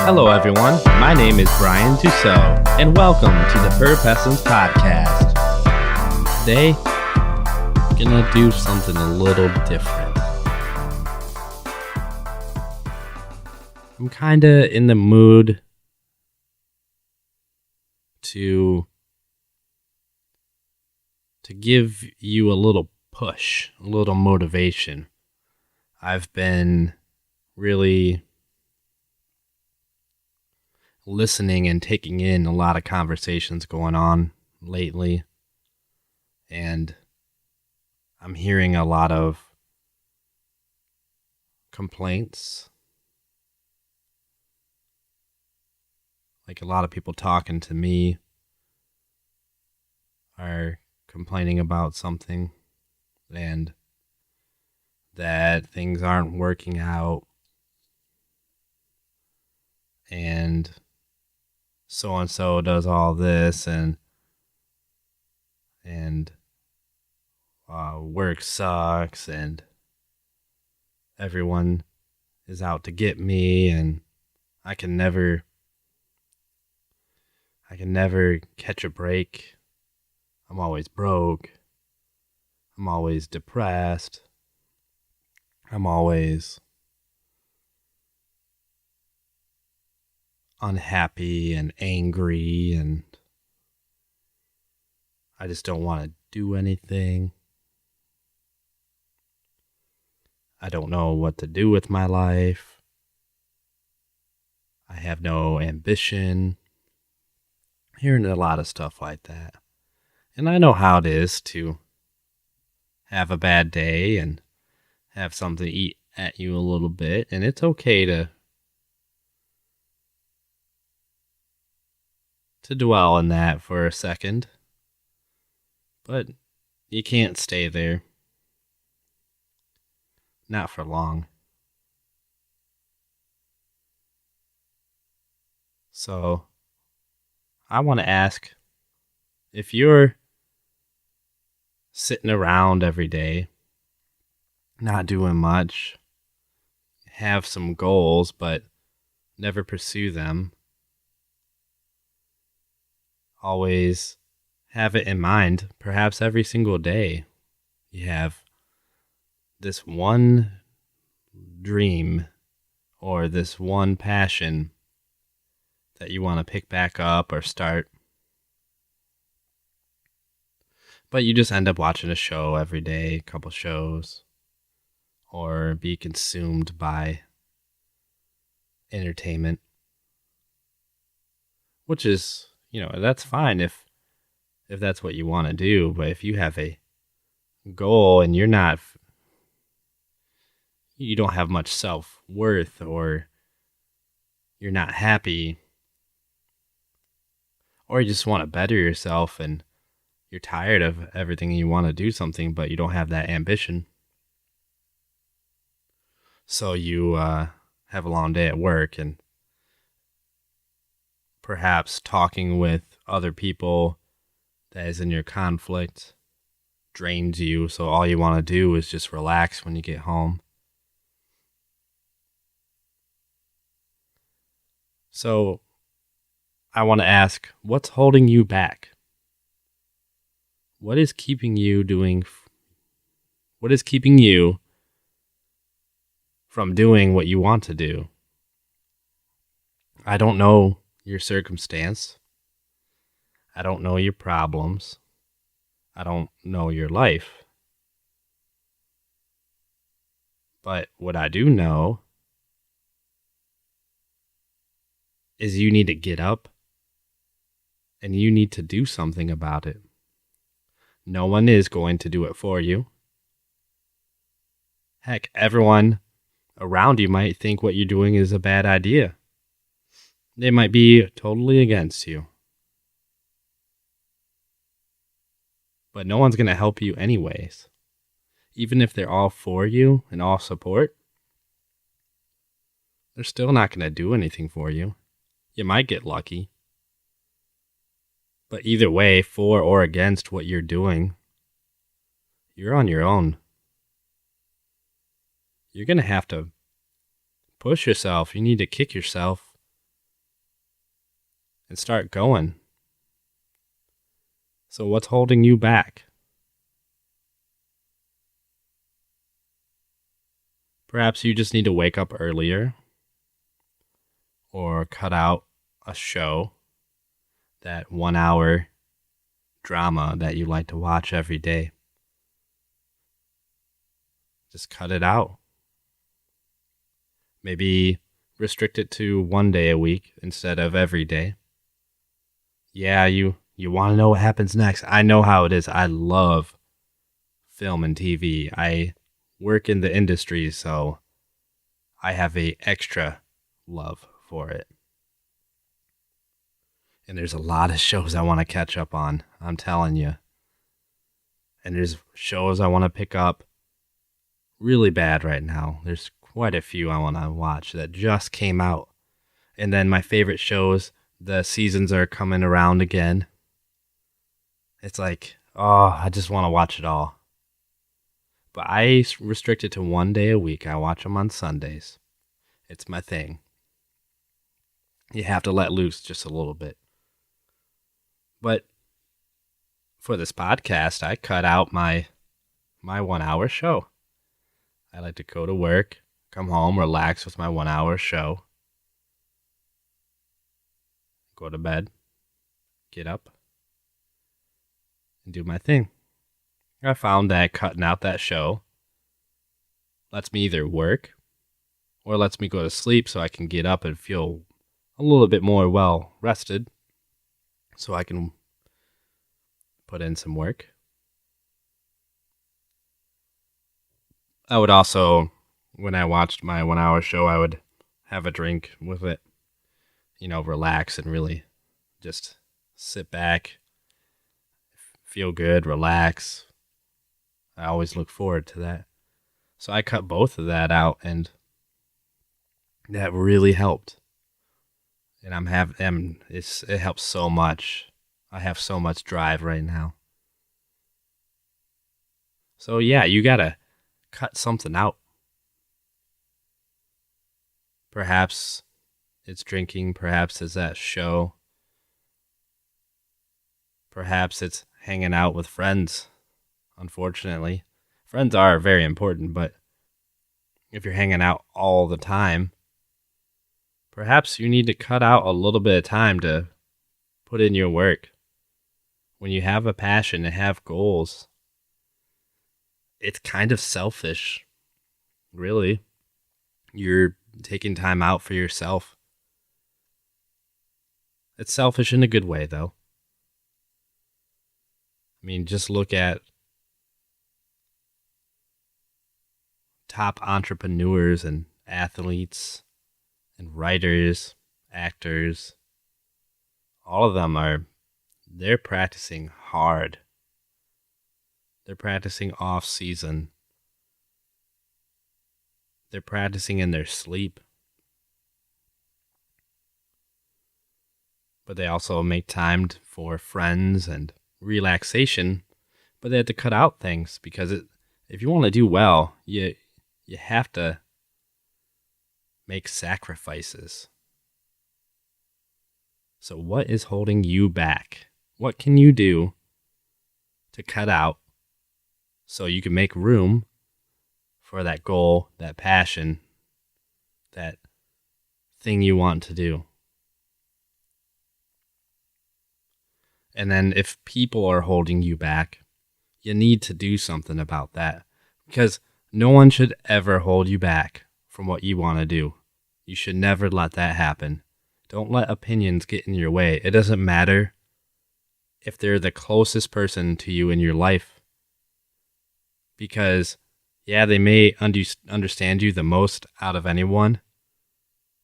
Hello, everyone. My name is Brian Tussaud, and welcome to the Purpessence podcast. Today, I'm gonna do something a little different. I'm kinda in the mood to give you a little push, a little motivation. I've been really listening and taking in a lot of conversations going on lately, and I'm hearing a lot of complaints, like a lot of people talking to me are complaining about something and that things aren't working out, and so does all this, and work sucks, and everyone is out to get me, and I can never catch a break. I'm always broke. I'm always depressed. I'm always unhappy and angry, and I just don't want to do anything. I don't know what to do with my life. I have no ambition. Hearing a lot of stuff like that. And I know how it is to have a bad day and have something eat at you a little bit, and it's okay to dwell in that for a second, but you can't stay there. Not for long. So, I want to ask, if you're sitting around every day, not doing much, have some goals, but never pursue them, always have it in mind, perhaps every single day, you have this one dream or this one passion that you want to pick back up or start, but you just end up watching a show every day, a couple shows, or be consumed by entertainment, which is, that's fine if that's what you want to do. But if you have a goal and you don't have much self-worth, or you're not happy, or you just want to better yourself and you're tired of everything and you want to do something, but you don't have that ambition, so you have a long day at work, and perhaps talking with other people that is in your conflict drains you, so all you want to do is just relax when you get home. So I want to ask, what's holding you back? What is keeping you from doing what you want to do? I don't know your circumstance. I don't know your problems. I don't know your life. But what I do know is you need to get up and you need to do something about it. No one is going to do it for you. Heck, everyone around you might think what you're doing is a bad idea. They might be totally against you. But no one's going to help you anyways. Even if they're all for you and all support, they're still not going to do anything for you. You might get lucky. But either way, for or against what you're doing, you're on your own. You're going to have to push yourself. You need to kick yourself and start going. So what's holding you back? Perhaps you just need to wake up earlier or cut out a show, that 1 hour drama that you like to watch every day. Just cut it out. Maybe restrict it to 1 day a week instead of every day. Yeah, you want to know what happens next. I know how it is. I love film and TV. I work in the industry, so I have a extra love for it. And there's a lot of shows I want to catch up on, I'm telling you. And there's shows I want to pick up really bad right now. There's quite a few I want to watch that just came out. And then my favorite shows, the seasons are coming around again. It's like, oh, I just want to watch it all. But I restrict it to 1 day a week. I watch them on Sundays. It's my thing. You have to let loose just a little bit. But for this podcast, I cut out my 1 hour show. I like to go to work, come home, relax with my 1 hour show, go to bed, get up, and do my thing. I found that cutting out that show lets me either work or lets me go to sleep so I can get up and feel a little bit more well rested so I can put in some work. I would also, when I watched my 1 hour show, I would have a drink with it, relax and really just sit back, feel good, relax. I always look forward to that. So I cut both of that out, and that really helped. And it helps so much. I have so much drive right now. So yeah, you gotta cut something out. Perhaps it's drinking, perhaps it's that show. Perhaps it's hanging out with friends, unfortunately. Friends are very important, but if you're hanging out all the time, perhaps you need to cut out a little bit of time to put in your work. When you have a passion and have goals, it's kind of selfish, really. You're taking time out for yourself. It's selfish in a good way, though. I mean, just look at top entrepreneurs and athletes and writers, actors. All of them they're practicing hard. They're practicing off season. They're practicing in their sleep. But they also make time for friends and relaxation. But they have to cut out things because if you want to do well, you have to make sacrifices. So what is holding you back? What can you do to cut out so you can make room for that goal, that passion, that thing you want to do? And then if people are holding you back, you need to do something about that, because no one should ever hold you back from what you want to do. You should never let that happen. Don't let opinions get in your way. It doesn't matter if they're the closest person to you in your life, because yeah, they may understand you the most out of anyone,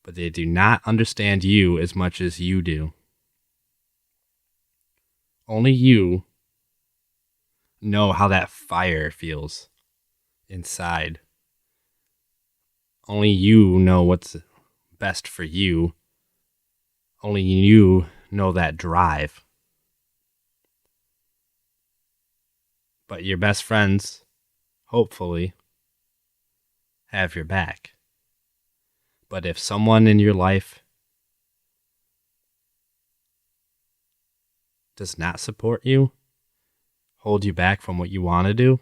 but they do not understand you as much as you do. Only you know how that fire feels inside. Only you know what's best for you. Only you know that drive. But your best friends, hopefully, have your back. But if someone in your life does not support you, hold you back from what you want to do,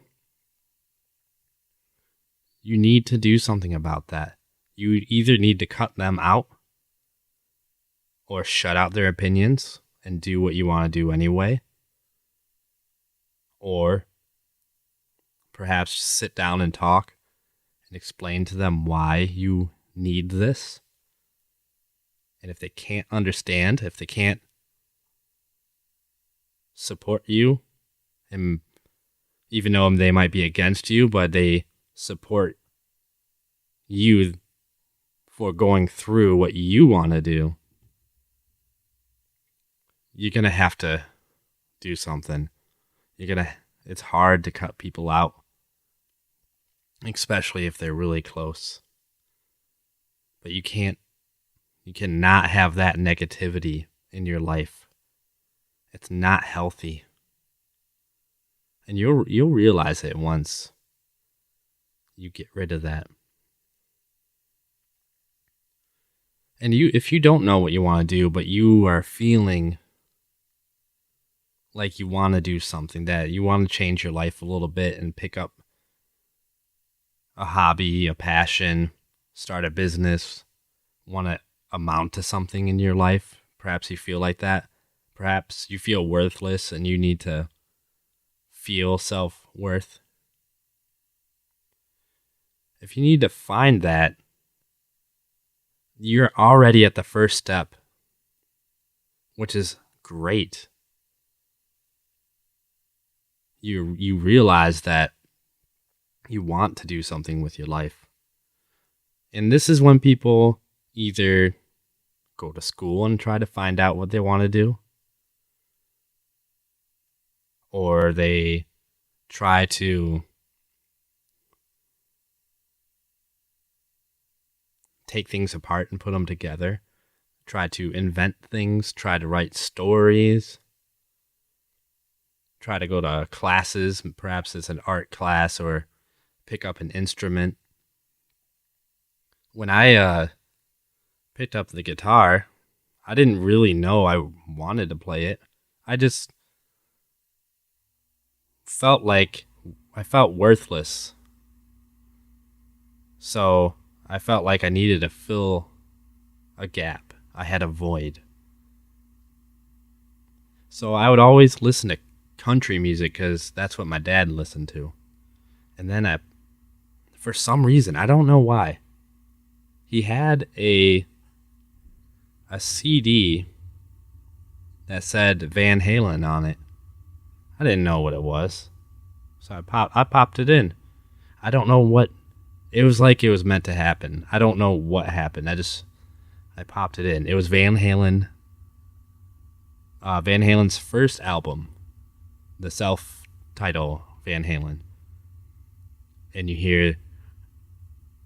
you need to do something about that. You either need to cut them out or shut out their opinions and do what you want to do anyway. Or perhaps sit down and talk and explain to them why you need this. And if they can't understand, if they can't support you, and even though they might be against you, but they support you for going through what you want to do, you're going to have to do something. It's hard to cut people out, especially if they're really close. But you cannot have that negativity in your life. It's not healthy. And you'll realize it once you get rid of that. And if you don't know what you want to do, but you are feeling like you want to do something, that you want to change your life a little bit and pick up a hobby, a passion, start a business, want to amount to something in your life, perhaps you feel like that. Perhaps you feel worthless and you need to feel self-worth. If you need to find that, you're already at the first step, which is great. You realize that you want to do something with your life. And this is when people either go to school and try to find out what they want to do, or they try to take things apart and put them together, try to invent things, try to write stories, try to go to classes, perhaps it's an art class, or pick up an instrument. When I picked up the guitar, I didn't really know I wanted to play it. I just felt like I felt worthless. So I felt like I needed to fill a gap. I had a void. So I would always listen to country music because that's what my dad listened to. And then for some reason, I don't know why, he had a CD that said Van Halen on it. I didn't know what it was. So I popped it in. I don't know what. It was like it was meant to happen. I don't know what happened. I popped it in. It was Van Halen. Van Halen's first album, the self-title Van Halen. And you hear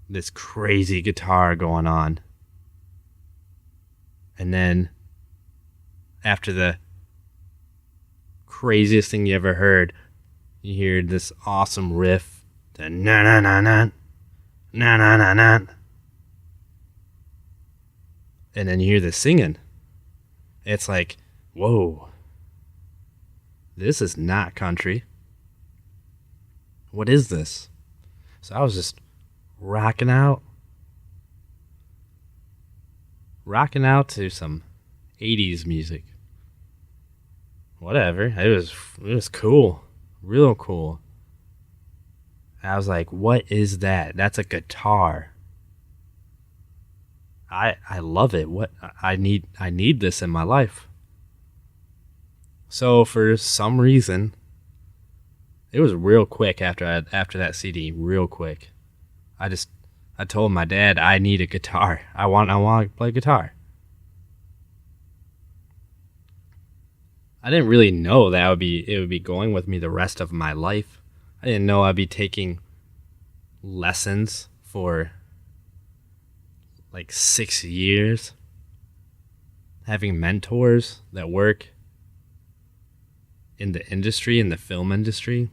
this crazy guitar going on. And then after the craziest thing you ever heard, you hear this awesome riff. The na na na na na na na na. And then you hear the singing. It's like, whoa. This is not country. What is this? So I was just rocking out to some 80s music. Whatever. It was cool. Real cool. I was like, what is that? That's a guitar. I love it. What I need this in my life. So for some reason, it was real quick after that CD, real quick. I told my dad I need a guitar. I want to play guitar. I didn't really know that it would be going with me the rest of my life. I didn't know I'd be taking lessons for like 6 years, having mentors that work in the industry, in the film industry.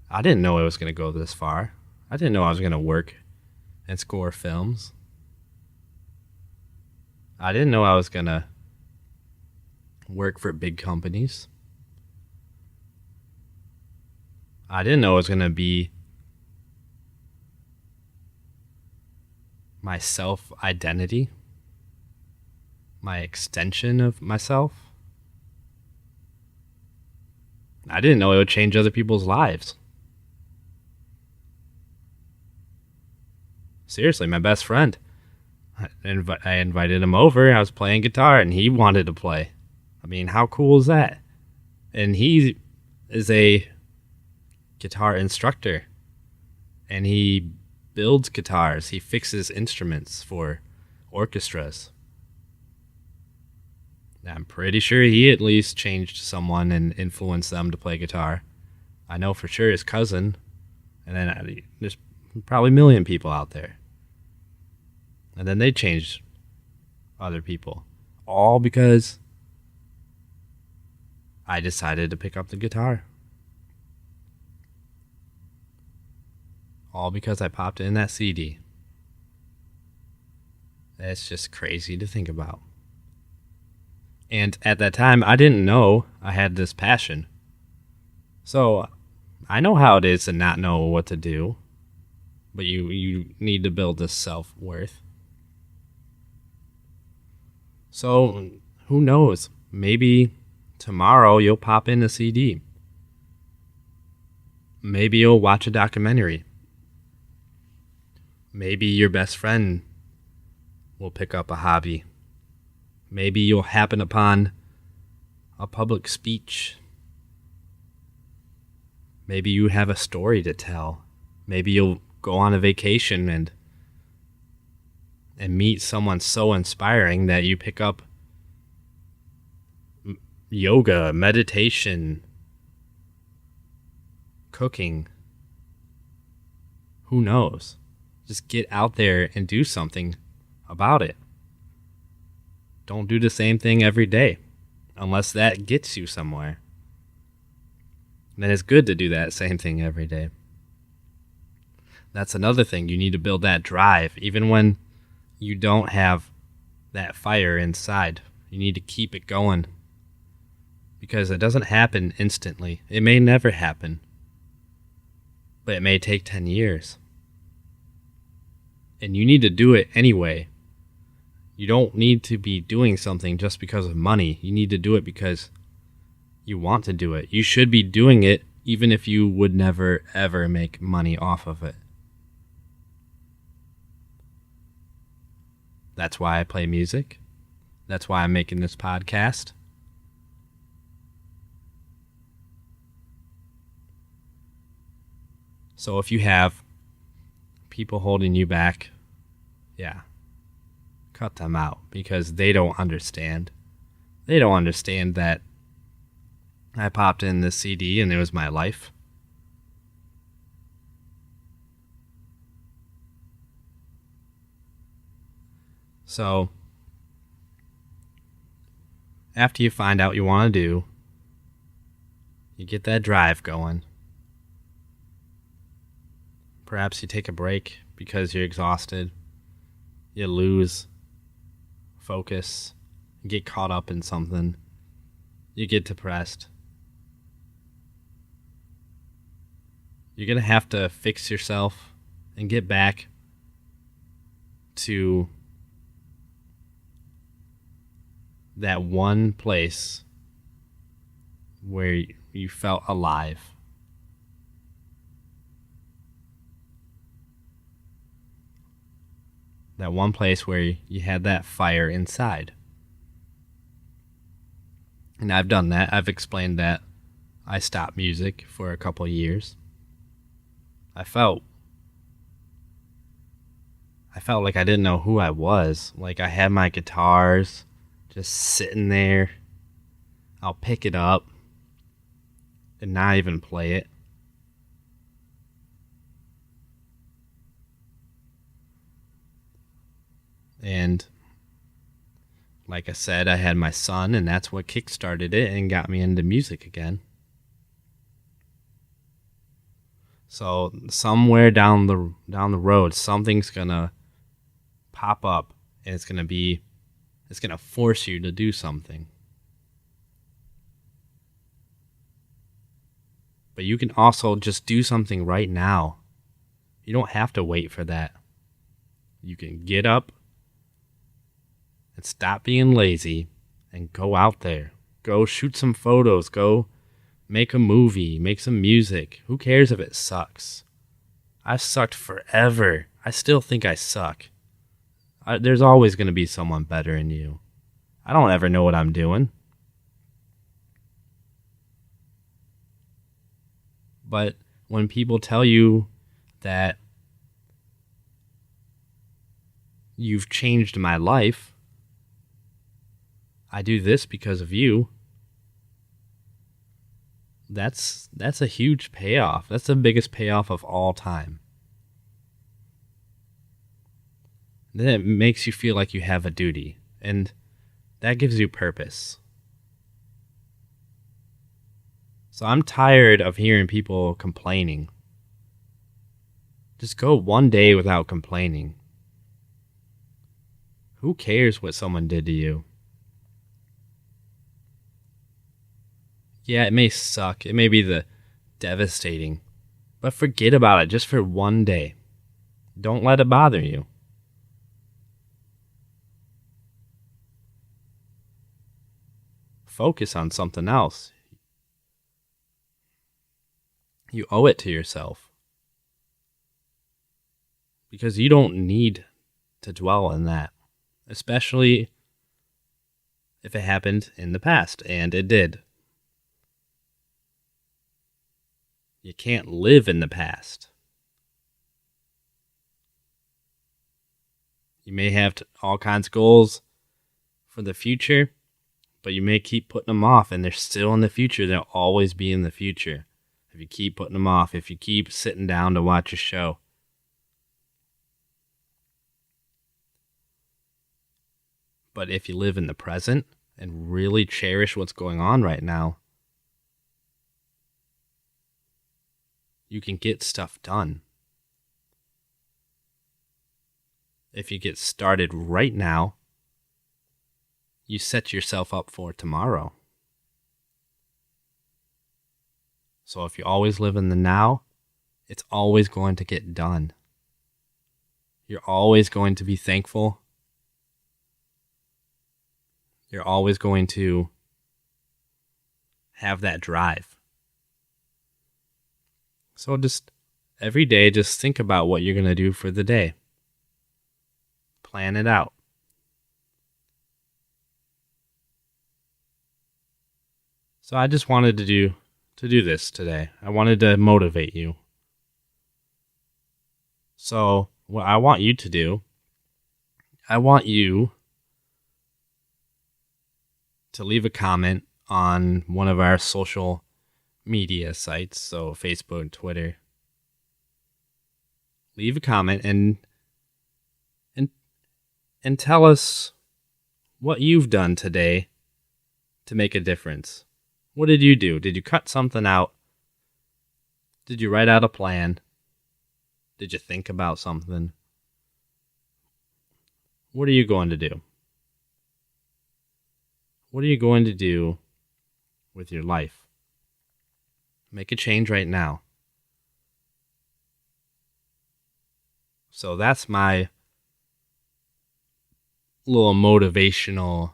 I didn't know it was going to go this far. I didn't know I was going to work and score films. I didn't know I was going to work for big companies. I didn't know it was going to be my self-identity, my extension of myself. I didn't know it would change other people's lives. Seriously, my best friend. I invited him over. I was playing guitar, and he wanted to play. I mean, how cool is that? And he is a guitar instructor, and he builds guitars. He fixes instruments for orchestras. I'm pretty sure he at least changed someone and influenced them to play guitar. I know for sure his cousin, and then there's probably a million people out there. And then they changed other people. All because I decided to pick up the guitar. All because I popped in that CD. That's just crazy to think about. And at that time, I didn't know I had this passion. So I know how it is to not know what to do. But you need to build this self-worth. So who knows? Maybe tomorrow you'll pop in a CD. Maybe you'll watch a documentary. Maybe your best friend will pick up a hobby. Maybe you'll happen upon a public speech. Maybe you have a story to tell. Maybe you'll go on a vacation and meet someone so inspiring that you pick up yoga, meditation, cooking. Who knows? Just get out there and do something about it. Don't do the same thing every day unless that gets you somewhere. Then it's good to do that same thing every day. That's another thing. You need to build that drive. Even when you don't have that fire inside, you need to keep it going. Because it doesn't happen instantly. It may never happen. But it may take 10 years. And you need to do it anyway. You don't need to be doing something just because of money. You need to do it because you want to do it. You should be doing it even if you would never, ever make money off of it. That's why I play music. That's why I'm making this podcast. So if you have people holding you back, yeah, cut them out because they don't understand. They don't understand that I popped in this CD and it was my life. So, after you find out what you want to do, you get that drive going. Perhaps you take a break because you're exhausted. You lose focus. You get caught up in something. You get depressed. You're going to have to fix yourself and get back to that one place where you felt alive. That one place where you had that fire inside. And I've done that. I've explained that I stopped music for a couple years. I felt like I didn't know who I was. Like I had my guitars just sitting there. I'll pick it up and not even play it. And like I said, I had my son, and that's what kickstarted it and got me into music again. So somewhere down the road, something's gonna pop up, and it's gonna force you to do something. But you can also just do something right now. You don't have to wait for that. You can get up and stop being lazy and go out there. Go shoot some photos. Go make a movie. Make some music. Who cares if it sucks? I've sucked forever. I still think I suck. There's always going to be someone better than you. I don't ever know what I'm doing. But when people tell you that you've changed my life, I do this because of you, that's a huge payoff. That's the biggest payoff of all time. Then it makes you feel like you have a duty, and that gives you purpose. So I'm tired of hearing people complaining. Just go one day without complaining. Who cares what someone did to you? Yeah, it may suck. It may be devastating. But forget about it just for one day. Don't let it bother you. Focus on something else. You owe it to yourself. Because you don't need to dwell in that. Especially if it happened in the past, and it did. You can't live in the past. You may have all kinds of goals for the future, but you may keep putting them off, and they're still in the future. They'll always be in the future. If you keep putting them off, if you keep sitting down to watch a show. But if you live in the present and really cherish what's going on right now, you can get stuff done. If you get started right now, you set yourself up for tomorrow. So if you always live in the now, it's always going to get done. You're always going to be thankful. You're always going to have that drive. So just every day, just think about what you're going to do for the day. Plan it out. So I just wanted to do this today. I wanted to motivate you. So what I want you to do, I want you to leave a comment on one of our social media sites, so Facebook and Twitter. Leave a comment and tell us what you've done today to make a difference. What did you do? Did you cut something out? Did you write out a plan? Did you think about something? What are you going to do? What are you going to do with your life? Make a change right now. So that's my little motivational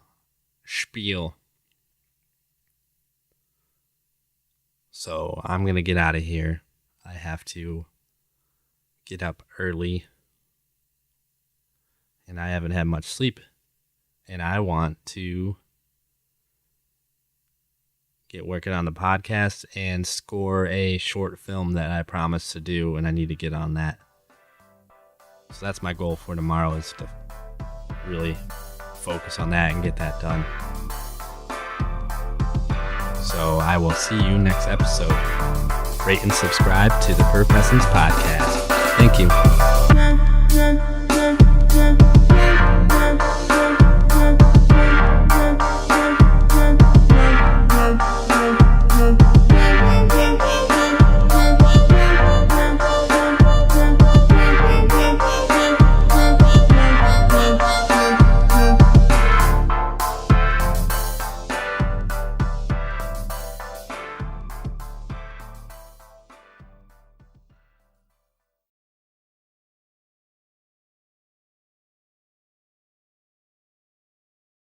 spiel. So I'm going to get out of here. I have to get up early. And I haven't had much sleep. And I want to get working on the podcast and score a short film that I promised to do. And I need to get on that. So that's my goal for tomorrow, is to really focus on that and get that done. So I will see you next episode. Rate and subscribe to the Purpessence podcast. Thank you.